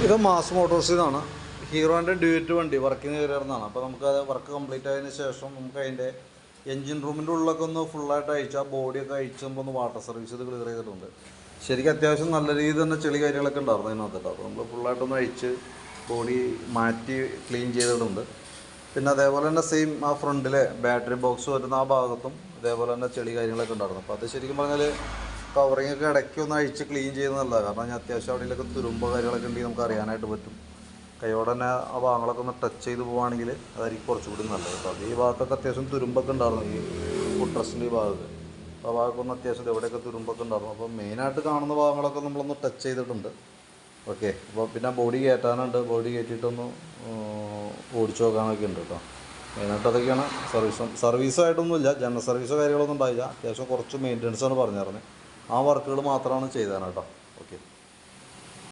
ഇത് മാസ് മോട്ടോഴ്സിൽ നിന്നാണ്. ഹീറോൻ്റെ ഡ്യൂറ്റ് വണ്ടി വർക്കിന് കയറിയിരുന്നതാണ്. അപ്പോൾ നമുക്കത് വർക്ക് കംപ്ലീറ്റ് ആയതിന് ശേഷം നമുക്ക് അതിൻ്റെ എൻജിൻ റൂമിൻ്റെ ഉള്ളിലൊക്കെ ഒന്ന് ഫുള്ളായിട്ട് അയച്ച് ആ ബോഡിയൊക്കെ അയച്ച് നമ്മൾ ഒന്ന് വാട്ടർ സർവീസ് ഇത് ക്ലിയർ ചെയ്തിട്ടുണ്ട്. ശരിക്കും അത്യാവശ്യം നല്ല രീതിയിൽ തന്നെ ചെളി കാര്യങ്ങളൊക്കെ ഉണ്ടായിരുന്നു അതിനകത്തിട്ട്. അപ്പോൾ നമ്മൾ ഫുള്ളായിട്ടൊന്ന് അയച്ച് ബോഡി മാറ്റി ക്ലീൻ ചെയ്തിട്ടുണ്ട്. പിന്നെ അതേപോലെ തന്നെ സെയിം ആ ഫ്രണ്ടിലെ ബാറ്ററി ബോക്സ് വരുന്ന ആ ഭാഗത്തും അതേപോലെ തന്നെ ചെളി കാര്യങ്ങളൊക്കെ ഉണ്ടായിരുന്നു. അപ്പോൾ അത് ശരിക്കും പറഞ്ഞാൽ കവറിങ്ങൊക്കെ ഇടയ്ക്ക് ഒന്ന് അഴിച്ച് ക്ലീൻ ചെയ്യുന്നതല്ല. കാരണം ഞാൻ അത്യാവശ്യം അവിടെയൊക്കെ തുരുമ്പോ കാര്യങ്ങളൊക്കെ ഉണ്ടെങ്കിൽ നമുക്ക് അറിയാനായിട്ട് പറ്റും. കൈയോടെ തന്നെ ആ ഭാഗങ്ങളൊക്കെ ഒന്ന് ടച്ച് ചെയ്ത് പോവുകയാണെങ്കിൽ അതായിരിക്കും കുറച്ചുകൂടി നല്ലത് കേട്ടോ. അത് ഈ ഭാഗത്തൊക്കെ അത്യാവശ്യം തുരുമ്പൊക്കെ ഉണ്ടായിരുന്നു, ഈ ഫുഡ് ട്രസ്റ്റിൻ്റെ ഈ ഭാഗത്ത്. അപ്പോൾ ആ ഭാഗത്തൊന്നും അത്യാവശ്യം എവിടെയൊക്കെ തുരുമ്പൊക്കെ ഉണ്ടായിരുന്നു. അപ്പോൾ മെയിനായിട്ട് കാണുന്ന ഭാഗങ്ങളൊക്കെ നമ്മളൊന്ന് ടച്ച് ചെയ്തിട്ടുണ്ട്. ഓക്കെ, അപ്പോൾ പിന്നെ ബോഡി കയറ്റാനുണ്ട്. ബോഡി കയറ്റിയിട്ടൊന്ന് ഓടിച്ചു നോക്കാനൊക്കെ ഉണ്ട് കേട്ടോ. മെയിനായിട്ട് അതൊക്കെയാണ്. സർവീസായിട്ടൊന്നുമില്ല, ജനറൽ സർവീസോ കാര്യങ്ങളൊന്നും ഉണ്ടായില്ല. അത്യാവശ്യം കുറച്ച് മെയിൻ്റനൻസാണ് പറഞ്ഞിരുന്നത്. ആ വർക്കുകൾ മാത്രമാണ് ചെയ്തതാണ് കേട്ടോ. ഓക്കെ.